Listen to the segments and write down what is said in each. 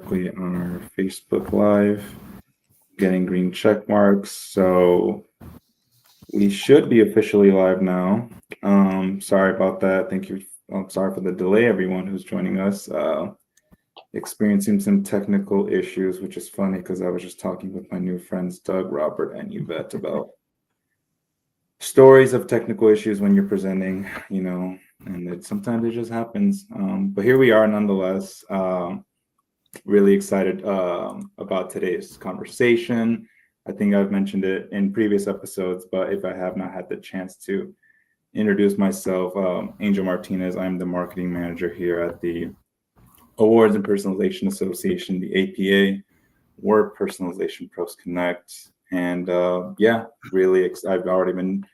correctly on our Facebook Live, getting green check marks. So we should be officially live now. Sorry about that. Thank you. I'm sorry for the delay, everyone who's joining us. Experiencing some technical issues, which is funny because I was just talking with my new friends, Doug, Robert, and Yvette, about stories of technical issues when you're presenting, and sometimes it just happens. But here we are nonetheless. Really excited about today's conversation. I think I've mentioned it in previous episodes, but if I have not had the chance to introduce myself, Angel Martinez, I'm the marketing manager here at the Awards and Personalization Association, the APA, Word Personalization Pros Connect. And I've already been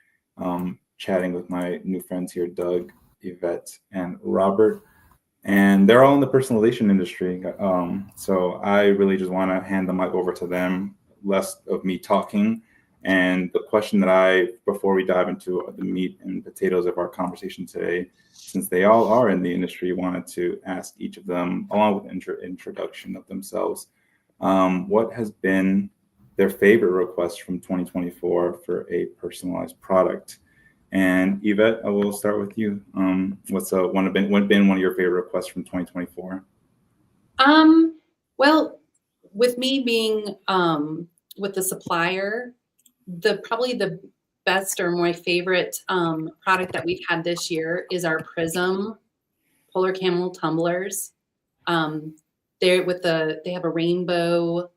chatting with my new friends here, Doug, Yvette, and Robert, and they're all in the personalization industry. So I really just want to hand the mic over to them, less of me talking. And the question that before we dive into the meat and potatoes of our conversation today, since they all are in the industry, wanted to ask each of them, along with introduction of themselves, what has been their favorite request from 2024 for a personalized product. And Yvette, I will start with you. What's been one of your favorite requests from 2024? Well, with me being with the supplier, probably the best or my favorite product that we've had this year is our Prism Polar Camel tumblers. They have a rainbow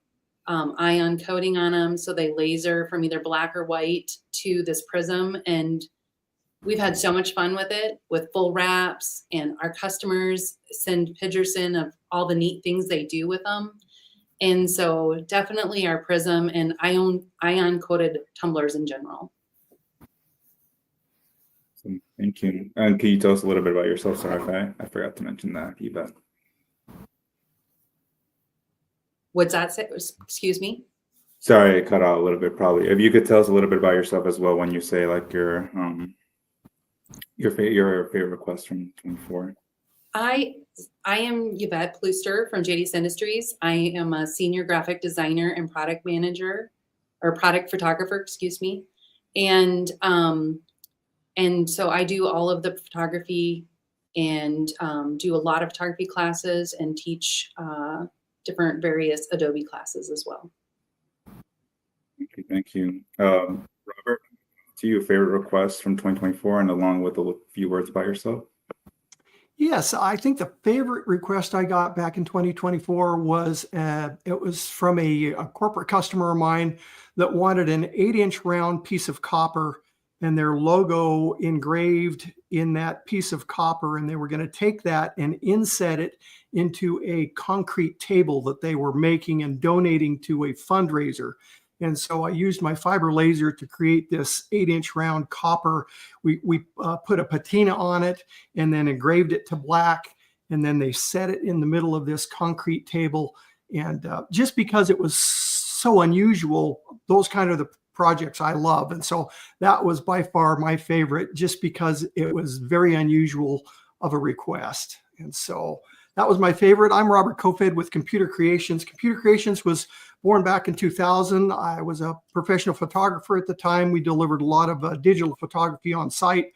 ion coating on them, so they laser from either black or white to this prism, and we've had so much fun with it, with full wraps, and our customers send pictures in of all the neat things they do with them. And so definitely our Prism and ion coated tumblers in general. Thank you. And can you tell us a little bit about yourself? Sorry if I forgot to mention that, Yvette. What's that say? Excuse me? Sorry, it cut out a little bit probably. If you could tell us a little bit about yourself as well when you say like your favorite request from 24. I am Yvette Plooster from JDS Industries. I am a senior graphic designer and product manager, or product photographer, excuse me. And so I do all of the photography and do a lot of photography classes and teach different various Adobe classes as well. Okay, thank you. Robert, to you, favorite request from 2024, and along with a few words about yourself. Yes, I think the favorite request I got back in 2024 was it was from a corporate customer of mine that wanted an 8-inch round piece of copper and their logo engraved in that piece of copper, and they were going to take that and inset it into a concrete table that they were making and donating to a fundraiser. And so I used my fiber laser to create this 8-inch round copper. We put a patina on it and then engraved it to black. And then they set it in the middle of this concrete table. And just because it was so unusual, those kind of the projects I love. And so that was by far my favorite, just because it was very unusual of a request. And so that was my favorite. I'm Robert Kofoed with Computer Creationz. Computer Creationz was born back in 2000. I was a professional photographer at the time. We delivered a lot of digital photography on site.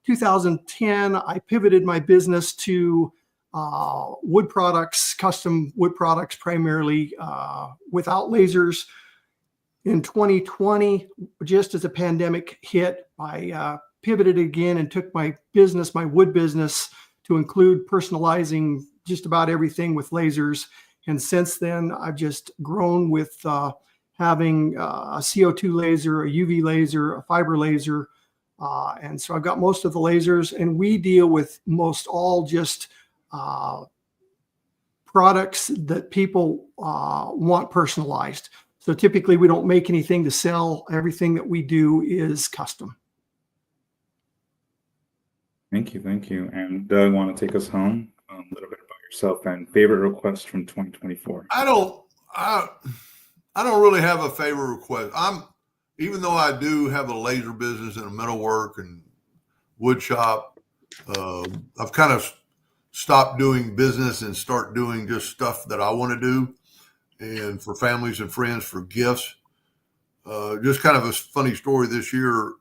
2010, I pivoted my business to wood products, custom wood products, primarily without lasers. In 2020, just as the pandemic hit, I pivoted again and took my wood business, to include personalizing just about everything with lasers. And since then, I've just grown with having a CO2 laser, a UV laser, a fiber laser. And so I've got most of the lasers, and we deal with most all just products that people want personalized. So typically we don't make anything to sell. Everything that we do is custom. Thank you. And Doug, want to take us home a little bit about yourself and favorite request from 2024? I don't really have a favorite request. Even though I do have a laser business and a metalwork and wood shop, I've kind of stop doing business and start doing just stuff that I want to do, and for families and friends, for gifts. Just kind of a funny story this year.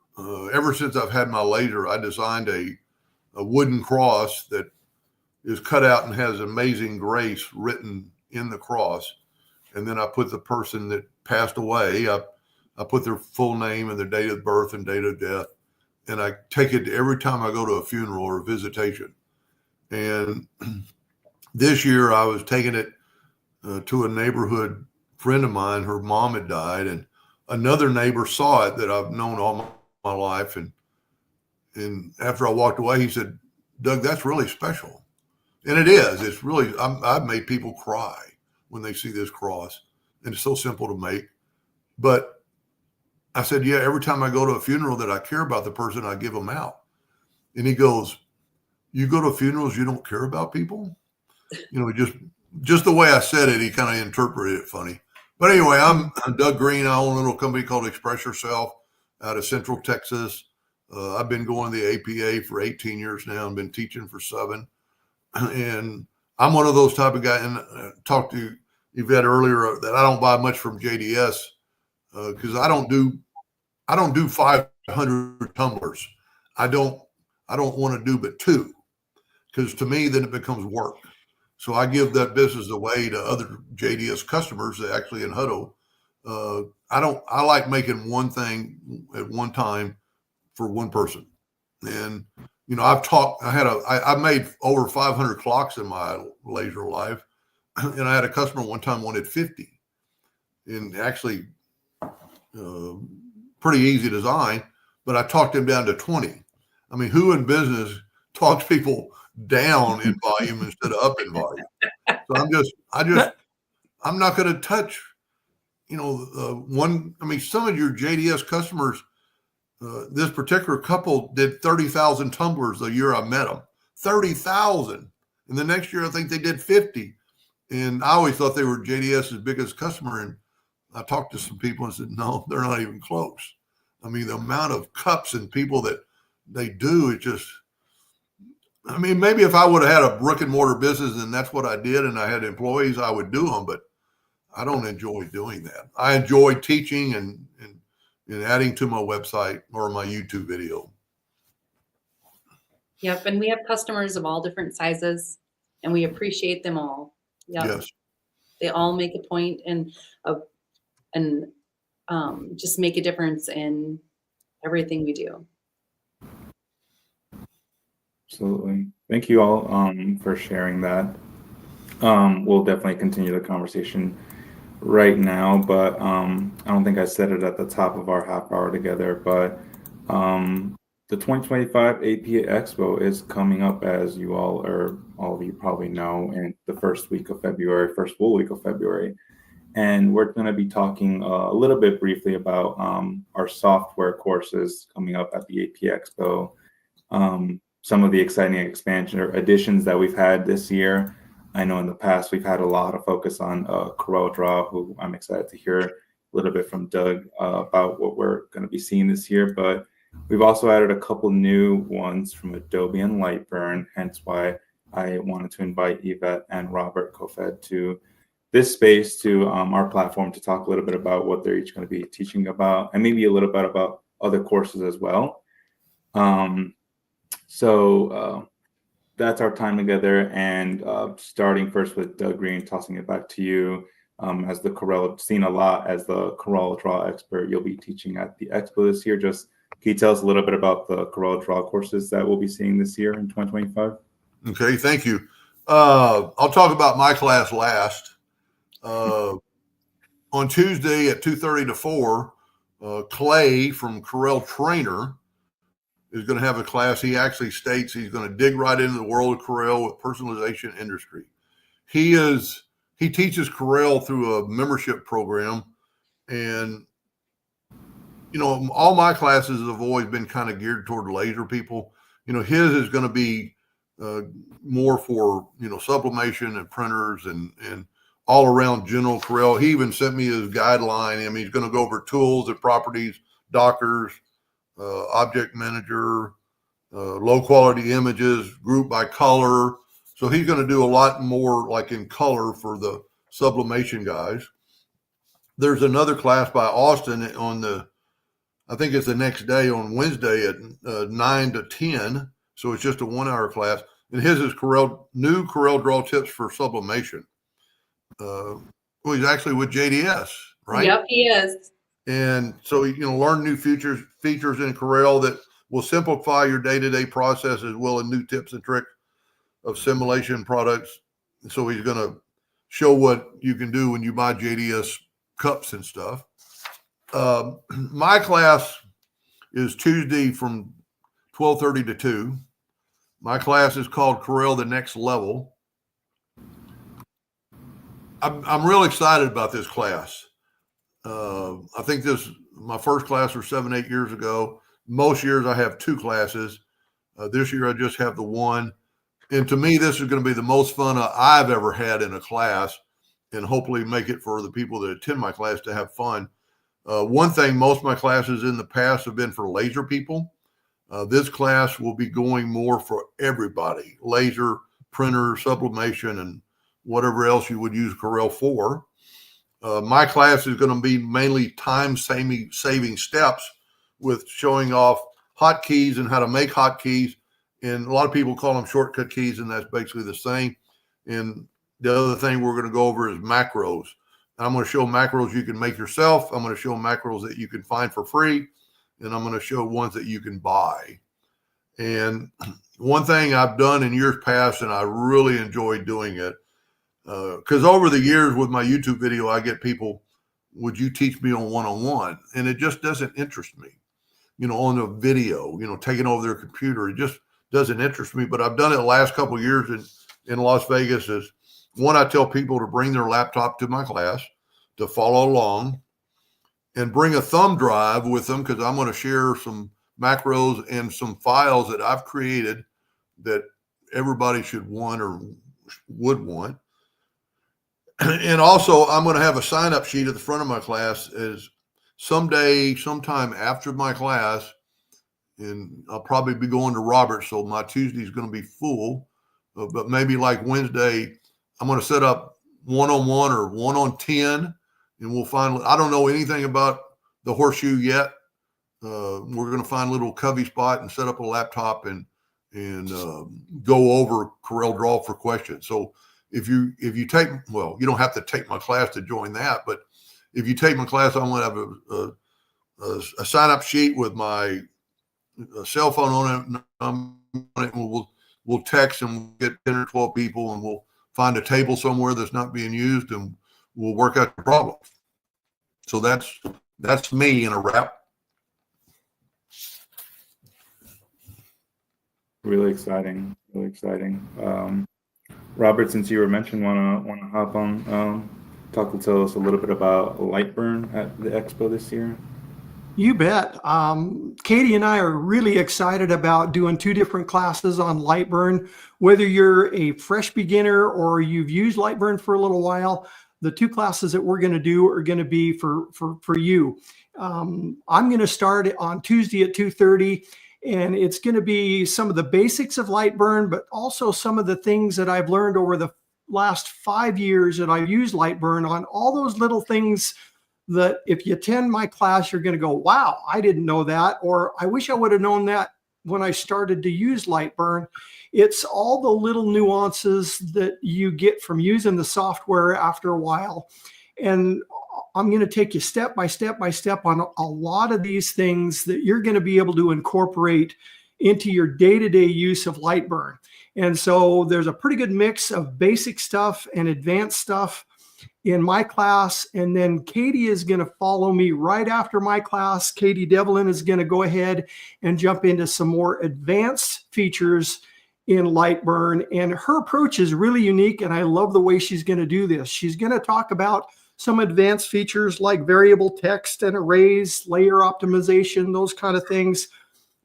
Ever since I've had my laser, I designed a wooden cross that is cut out and has Amazing Grace written in the cross. And then I put the person that passed away, I put their full name and their date of birth and date of death. And I take it every time I go to a funeral or a visitation. And this year I was taking it to a neighborhood friend of mine. Her mom had died, and another neighbor saw it that I've known all my life. And after I walked away, he said, "Doug, that's really special." And it is. It's really, I've made people cry when they see this cross. And it's so simple to make. But I said, yeah, every time I go to a funeral that I care about the person, I give them out. And he goes, "You go to funerals, you don't care about people?" You know, just the way I said it, he kind of interpreted it funny. But anyway, I'm Doug Green. I own a little company called Express Yourself out of Central Texas. I've been going to the APA for 18 years now and been teaching for 7. And I'm one of those type of guys, and talked to Yvette earlier that I don't buy much from JDS because I don't do 500 tumblers. I don't want to do but 2, because to me then it becomes work. So I give that business away to other JDS customers that actually in Hutto. I like making one thing at one time for one person. And you know, I've made over 500 clocks in my laser life, and I had a customer one time wanted 50, and actually pretty easy design, but I talked him down to 20. I mean, who in business talks people down in volume instead of up in volume? So I'm not going to touch, you know, some of your JDS customers. This particular couple did 30,000 tumblers the year I met them. 30,000. And the next year, I think they did 50. And I always thought they were JDS's biggest customer. And I talked to some people and said, no, they're not even close. I mean, the amount of cups and people that they do, it just, I mean, maybe if I would have had a brick and mortar business and that's what I did and I had employees, I would do them. But I don't enjoy doing that. I enjoy teaching and adding to my website or my YouTube video. Yep. And we have customers of all different sizes, and we appreciate them all. Yep. Yes. They all make a point and just make a difference in everything we do. Absolutely. Thank you all for sharing that. We'll definitely continue the conversation right now, but I don't think I said it at the top of our half hour together, but the 2025 APA Expo is coming up, as you all, or all of you probably know, in the first full week of February. And we're going to be talking a little bit briefly about our software courses coming up at the APA Expo, some of the exciting expansion or additions that we've had this year. I know in the past we've had a lot of focus on CorelDraw, who I'm excited to hear a little bit from Doug about what we're going to be seeing this year. But we've also added a couple new ones from Adobe and LightBurn, hence why I wanted to invite Yvette and Robert Kofoed to this space, to our platform, to talk a little bit about what they're each going to be teaching about, and maybe a little bit about other courses as well. So that's our time together, and starting first with Doug Green, tossing it back to you as the seen a lot as the CorelDraw expert. You'll be teaching at the Expo this year. Just can you tell us a little bit about the CorelDraw courses that we'll be seeing this year in 2025? Okay, thank you. I'll talk about my class last. On Tuesday at 2:30 to 4, Clay from Corel Trainer is going to have a class. He actually states he's going to dig right into the world of Corel with personalization industry. He teaches Corel through a membership program, and you know, all my classes have always been kind of geared toward laser people. You know, his is going to be more for, you know, sublimation and printers and all around general Corel. He even sent me his guideline. I mean, he's going to go over tools and properties, Dockers, object manager, low quality images, group by color. So he's going to do a lot more like in color for the sublimation guys. There's another class by Austin on I think it's the next day on Wednesday at 9 to 10. So it's just a 1 hour class. And his is new CorelDraw tips for sublimation. Well, he's actually with JDS, right? Yep, he is. And so, learn new features in Corel that will simplify your day-to-day process, as well as new tips and tricks of simulation products. And so he's going to show what you can do when you buy JDS cups and stuff. My class is Tuesday from 12:30 to 2. My class is called Corel The Next Level. I'm real excited about this class. I think my first class was 7-8 years ago. Most years I have 2 classes. This year I just have the 1. And to me, this is going to be the most fun I've ever had in a class, and hopefully make it for the people that attend my class to have fun. One thing, most of my classes in the past have been for laser people. This class will be going more for everybody: laser, printer, sublimation, and whatever else you would use Corel for. My class is going to be mainly time-saving steps, with showing off hotkeys and how to make hotkeys. And a lot of people call them shortcut keys, and that's basically the same. And the other thing we're going to go over is macros. I'm going to show macros you can make yourself. I'm going to show macros that you can find for free. And I'm going to show ones that you can buy. And one thing I've done in years past, and I really enjoy doing it, because over the years with my YouTube video, I get people, would you teach me on one-on-one? And it just doesn't interest me, on a video, taking over their computer. It just doesn't interest me. But I've done it the last couple of years in Las Vegas. Is one, I tell people to bring their laptop to my class to follow along, and bring a thumb drive with them, because I'm going to share some macros and some files that I've created that everybody should want or would want. And also, I'm going to have a sign-up sheet at the front of my class. Is sometime after my class, and I'll probably be going to Robert, so my Tuesday is going to be full. But maybe like Wednesday, I'm going to set up 1-on-1 or 1-on-10, and we'll find. I don't know anything about the horseshoe yet. We're going to find a little covey spot and set up a laptop and go over CorelDraw for questions. So if you take, well, you don't have to take my class to join that, but if you take my class, I'm going to have a sign-up sheet with my cell phone on it, and we'll text, and we'll get 10 or 12 people, and we'll find a table somewhere that's not being used, and we'll work out the problem. So that's me in a wrap. Really exciting, really exciting. Robert, since you were mentioned, wanna hop on, tell us a little bit about LightBurn at the expo this year? You bet. Katie and I are really excited about doing 2 different classes on LightBurn. Whether you're a fresh beginner or you've used LightBurn for a little while, the 2 classes that we're going to do are going to be for you. I'm going to start on Tuesday at 2:30, and it's going to be some of the basics of LightBurn, but also some of the things that I've learned over the last 5 years that I've used LightBurn on, all those little things that if you attend my class, you're going to go, wow, I didn't know that, or I wish I would have known that when I started to use LightBurn. It's all the little nuances that you get from using the software after a while. And I'm going to take you step by step by step on a lot of these things that you're going to be able to incorporate into your day-to-day use of LightBurn. And so there's a pretty good mix of basic stuff and advanced stuff in my class. And then Katie is going to follow me right after my class. Katie Devlin is going to go ahead and jump into some more advanced features in LightBurn. And her approach is really unique, and I love the way she's going to do this. She's going to talk about some advanced features like variable text and arrays, layer optimization, those kind of things.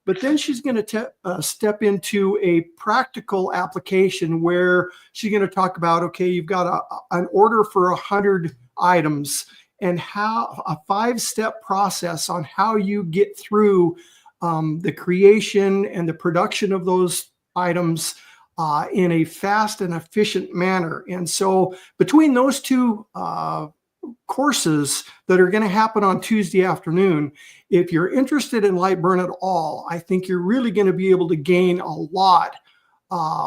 But then she's going to step into a practical application where she's going to talk about, okay, you've got an order for 100 items, and how a 5-step process on how you get through the creation and the production of those items, in a fast and efficient manner. And so between those two courses that are going to happen on Tuesday afternoon, if you're interested in LightBurn at all, I think you're really going to be able to gain a lot,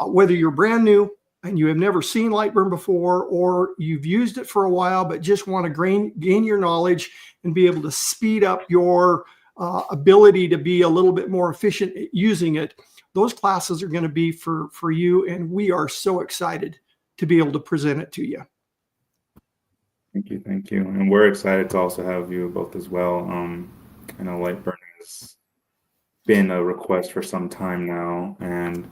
whether you're brand new and you have never seen LightBurn before, or you've used it for a while but just want to gain your knowledge and be able to speed up your ability to be a little bit more efficient at using it. Those classes are going to be for you, and we are so excited to be able to present it to you. Thank you, thank you. And we're excited to also have you both as well. I know LightBurn has been a request for some time now, and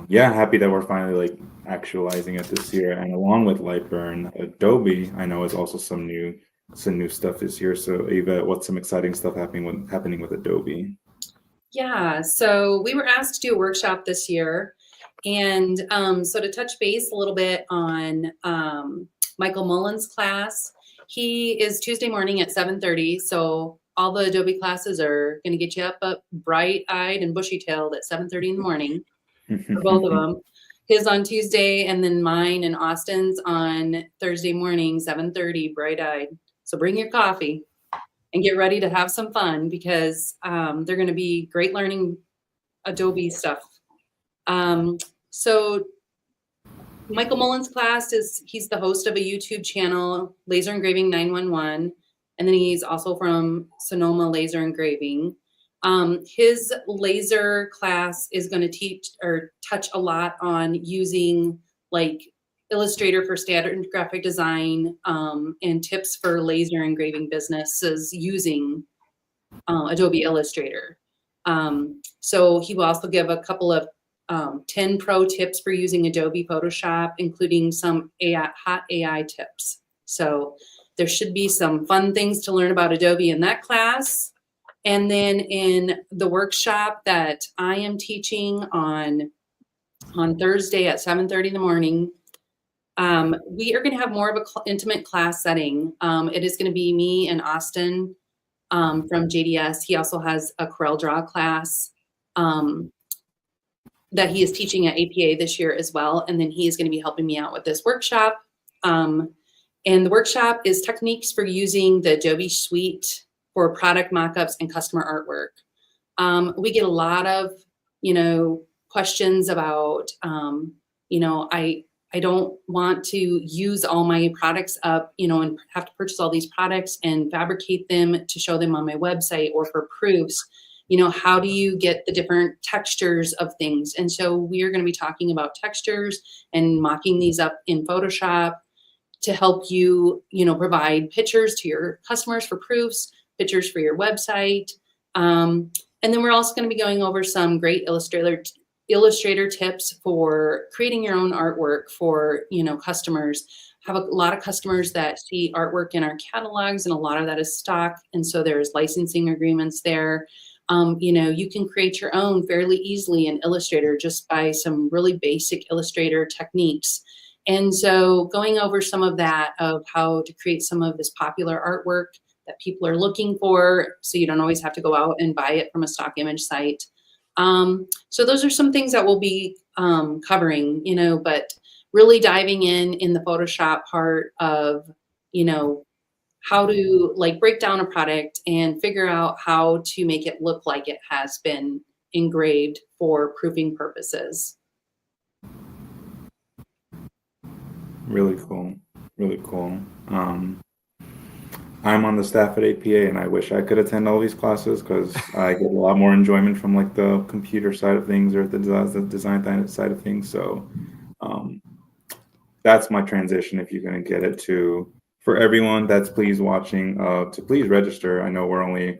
yeah, happy that we're finally like actualizing it this year. And along with LightBurn, Adobe, I know is also some new stuff this year. So Yvette, what's some exciting stuff happening with Adobe? Yeah, so we were asked to do a workshop this year, and so to touch base a little bit on Michael Mullen's class, he is Tuesday morning at 7:30. So all the Adobe classes are going to get you up bright-eyed and bushy-tailed at 7:30 in the morning for both of them. His on Tuesday, and then mine and Austin's on Thursday morning, 7:30, bright-eyed. So bring your coffee and get ready to have some fun, because they're going to be great learning Adobe stuff. So Michael Mullen's class he's the host of a YouTube channel, Laser Engraving 911, and then he's also from Sonoma Laser Engraving. His laser class is going to teach or touch a lot on using like Illustrator for standard graphic design, and tips for laser engraving businesses using Adobe Illustrator. So he will also give a couple of 10 pro tips for using Adobe Photoshop, including some hot AI tips. So there should be some fun things to learn about Adobe in that class. And then in the workshop that I am teaching on Thursday at 7:30 in the morning, we are going to have more of an intimate class setting. It is going to be me and Austin from JDS. He also has a CorelDraw class that he is teaching at APA this year as well. And then he is going to be helping me out with this workshop. And the workshop is techniques for using the Adobe suite for product mockups and customer artwork. We get a lot of, questions about, I don't want to use all my products up, and have to purchase all these products and fabricate them to show them on my website or for proofs. How do you get the different textures of things? And so we're going to be talking about textures and mocking these up in Photoshop to help you, provide pictures to your customers for proofs, pictures for your website. And then we're also going to be going over some great Illustrator tips for creating your own artwork for, customers. Have a lot of customers that see artwork in our catalogs, and a lot of that is stock. And so there's licensing agreements there. You can create your own fairly easily in Illustrator just by some really basic Illustrator techniques. And so going over some of that, of how to create some of this popular artwork that people are looking for, so you don't always have to go out and buy it from a stock image site. So those are some things that we'll be covering, but really diving in the Photoshop part of, how to break down a product and figure out how to make it look like it has been engraved for proofing purposes. Really cool. Really cool. I'm on the staff at APA, and I wish I could attend all these classes because I get a lot more enjoyment from the computer side of things or the design side of things. So that's my transition. If you're going to get it for everyone that's watching, to please register. I know we're only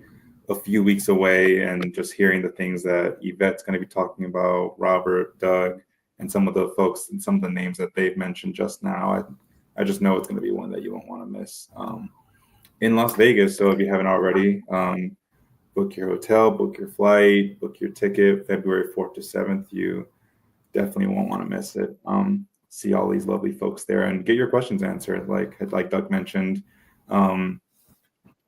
a few weeks away, and just hearing the things that Yvette's going to be talking about, Robert, Doug, and some of the folks and some of the names that they've mentioned just now, I just know it's going to be one that you won't want to miss. In Las Vegas, so if you haven't already, book your hotel, book your flight, book your ticket, February 4th to 7th. You definitely won't want to miss it. See all these lovely folks there and get your questions answered. Like Doug mentioned,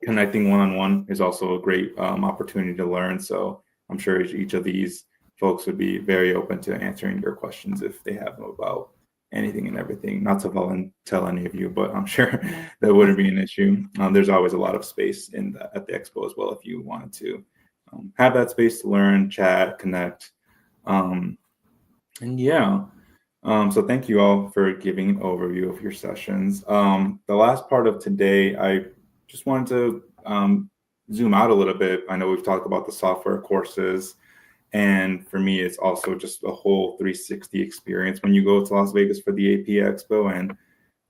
connecting one-on-one is also a great opportunity to learn. So I'm sure each of these folks would be very open to answering your questions if they have them about anything and everything. Not to tell any of you, but I'm sure that wouldn't be an issue. There's always a lot of space at the expo as well if you wanted to have that space to learn, chat, connect. And yeah, so thank you all for giving an overview of your sessions. The last part of today, I just wanted to zoom out a little bit. I know we've talked about the software courses, and for me, it's also just a whole 360 experience when you go to Las Vegas for the APA Expo. And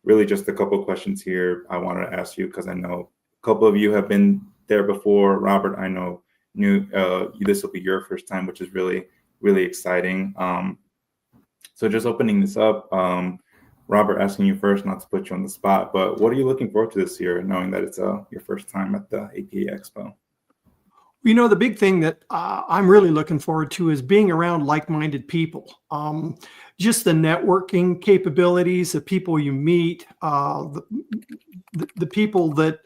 really just a couple of questions here I wanted to ask you, because I know a couple of you have been there before. Robert, I know this will be your first time, which is really, really exciting. So just opening this up, Robert, asking you first, not to put you on the spot, but what are you looking forward to this year, knowing that it's your first time at the APA Expo? You know, the big thing that I'm really looking forward to is being around like-minded people. Just the networking capabilities, the people you meet, the people that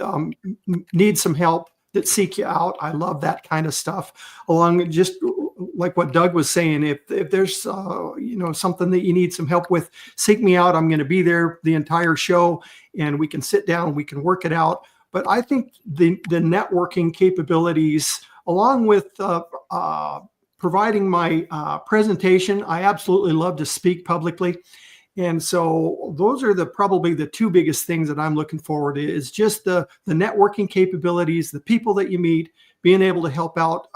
need some help, that seek you out. I love that kind of stuff. Along just like what Doug was saying, if there's something that you need some help with, seek me out. I'm going to be there the entire show, and we can sit down, we can work it out. But I think the networking capabilities, along with providing my presentation, I absolutely love to speak publicly. And so those are probably the two biggest things that I'm looking forward to, is just the networking capabilities, the people that you meet, being able to help out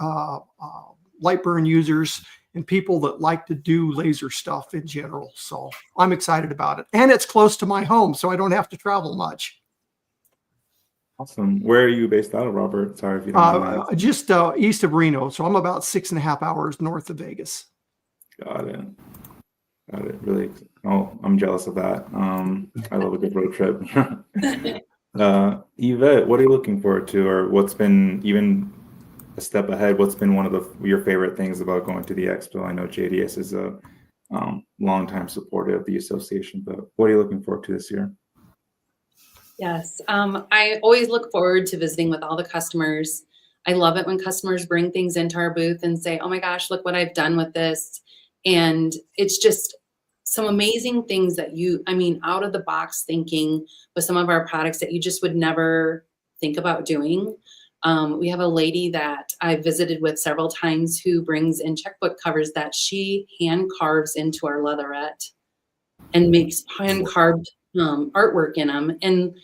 LightBurn users and people that like to do laser stuff in general. So I'm excited about it. And it's close to my home, so I don't have to travel much. Awesome. Where are you based out of, Robert? Sorry if you don't mind. Just east of Reno. So I'm about 6.5 hours north of Vegas. Got it. Really. Oh, I'm jealous of that. I love a good road trip. Yvette, what are you looking forward to, or what's been even a step ahead? What's been one of your favorite things about going to the expo? I know JDS is a longtime supporter of the association, but what are you looking forward to this year? Yes, I always look forward to visiting with all the customers. I love it when customers bring things into our booth and say, oh my gosh, look what I've done with this. And it's just some amazing things that out of the box thinking with some of our products that you just would never think about doing. We have a lady that I visited with several times who brings in checkbook covers that she hand carves into our leatherette and makes hand carved artwork in them. And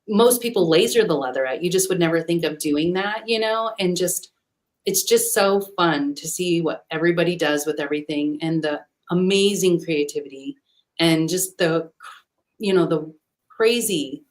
most people laser the leatherette. You just would never think of doing that, and it's just so fun to see what everybody does with everything, and the amazing creativity, and just the crazy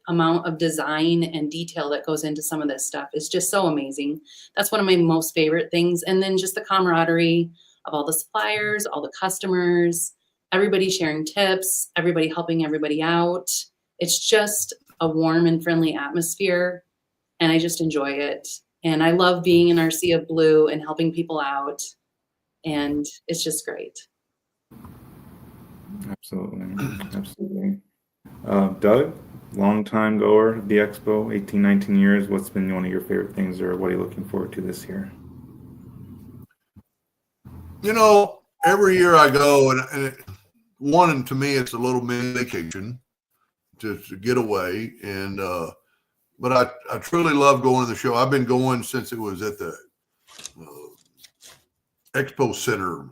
amount of design and detail that goes into some of this stuff is just so amazing. That's one of my most favorite things. And then just the camaraderie of all the suppliers, all the customers, everybody sharing tips, everybody helping everybody out. It's just a warm and friendly atmosphere, and I just enjoy it. And I love being in our sea of blue and helping people out, and it's just great. Absolutely. Doug, long time goer of the expo, 18, 19 years. What's been one of your favorite things, or what are you looking forward to this year? Every year I go, and to me, it's a little mini vacation to get away. And but I truly love going to the show. I've been going since it was at the Expo Center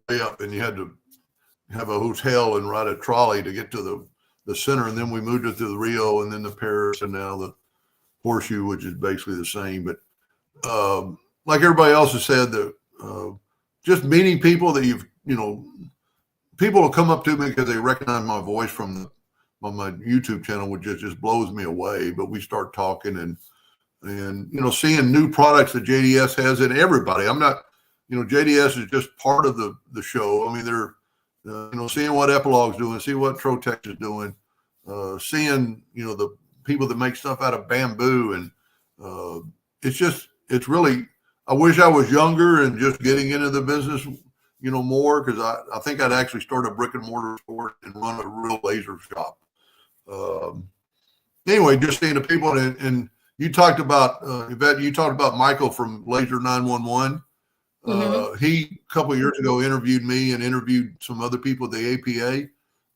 way up, and you had to have a hotel and ride a trolley to get to the center. And then we moved it to the Rio, and then the Paris, and now the Horseshoe, which is basically the same. But like everybody else has said, just meeting people that people will come up to me because they recognize my voice on my YouTube channel, which just blows me away. But we start talking and seeing new products that JDS has, and everybody. I'm not, JDS is just part of the show. I mean, they're seeing what Epilog's doing, see what Trotec is doing, seeing the people that make stuff out of bamboo, and it's really. I wish I was younger and just getting into the business, more, because I think I'd actually start a brick and mortar store and run a real laser shop. Anyway, just seeing the people, and you talked about Yvette, you talked about Michael from Laser 911. He, a couple of years ago, interviewed me and interviewed some other people at the APA,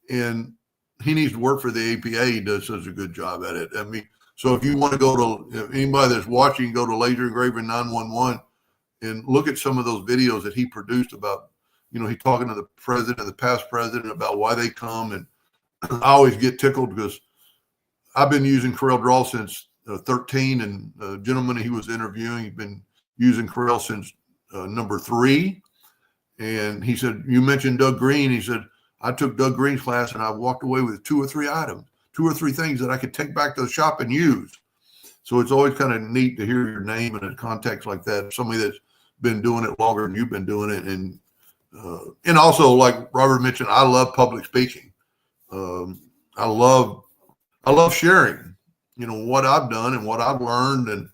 and he needs to work for the APA. He does such a good job at it. I mean, so if you want to go to, if anybody that's watching, go to Laser Engraving 911 and look at some of those videos that he produced about, he talking to the president, the past president, about why they come. And I always get tickled because I've been using CorelDraw since 13, and the gentleman he was interviewing, he's been using Corel since number 3. And he said, you mentioned Doug Green. He said, I took Doug Green's class and I walked away with 2 or 3 items, 2 or 3 things that I could take back to the shop and use. So it's always kind of neat to hear your name in a context like that, somebody that's been doing it longer than you've been doing it. And also, like Robert mentioned, I love public speaking. I love sharing, what I've done and what I've learned. And,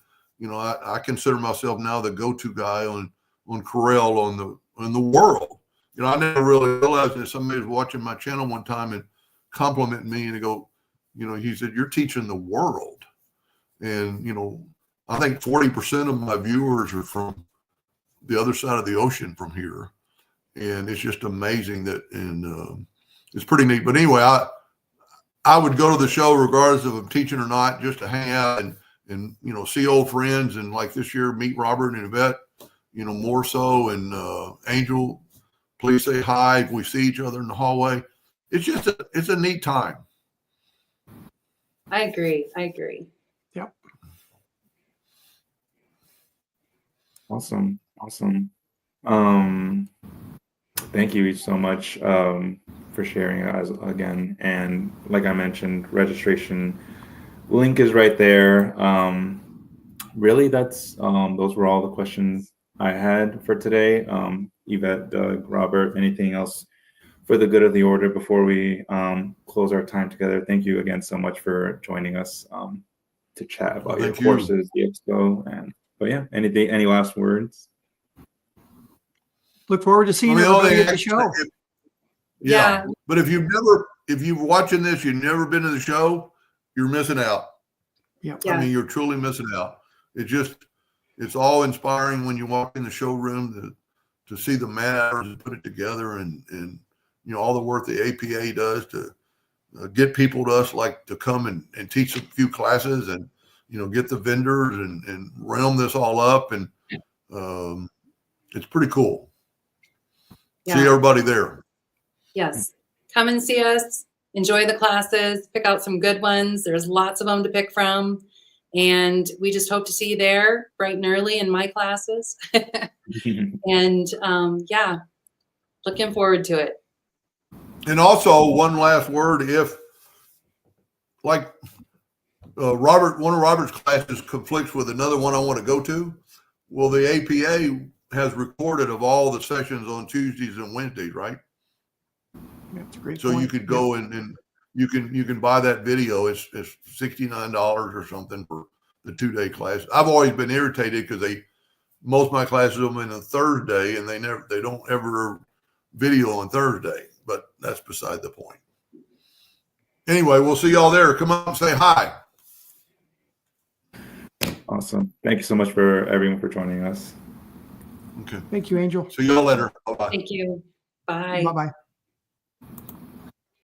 I consider myself now the go-to guy on Corel in the world. I never really realized that somebody was watching my channel one time and complimenting me, and they go, he said, you're teaching the world. And, I think 40% of my viewers are from the other side of the ocean from here. And it's just amazing that, and it's pretty neat. But anyway, I would go to the show regardless of I'm teaching or not, just to hang out and see old friends. And like this year, meet Robert and Yvette, more so. And Angel, please say hi if we see each other in the hallway. It's just it's a neat time. I agree. Yep. Awesome. Thank you each so much for sharing again. And like I mentioned, registration link is right there. Really, that's those were all the questions I had for today. Yvette, Doug, Robert, anything else for the good of the order before we close our time together? Thank you again so much for joining us to chat about your courses, the expo, but yeah, any last words? Look forward to seeing everybody at the show. Yeah. But if you're watching this, you've never been to the show, you're missing out. Yeah. I mean, you're truly missing out. It's all inspiring when you walk in the showroom to see the man hours and put it together, and all the work the APA does to get people to us, like to come and teach a few classes, and get the vendors and realm this all up, and it's pretty cool. See everybody there. Yes. Come and see us. Enjoy the classes. Pick out some good ones. There's lots of them to pick from. And we just hope to see you there bright and early in my classes. And looking forward to it. And also, one last word, if like one of Robert's classes conflicts with another one I want to go to, well, the APA has recorded of all the sessions on Tuesdays and Wednesdays, right? That's a great so point. you could go and you can buy that video. It's $69 or something for the 2-day class. I've always been irritated because most of my classes are on a Thursday, and they don't ever video on Thursday, but that's beside the point. Anyway, we'll see y'all there. Come up and say hi. Awesome. Thank you so much for everyone for joining us. Okay. Thank you, Angel. See y'all later. Bye-bye. Thank you. Bye. Bye-bye.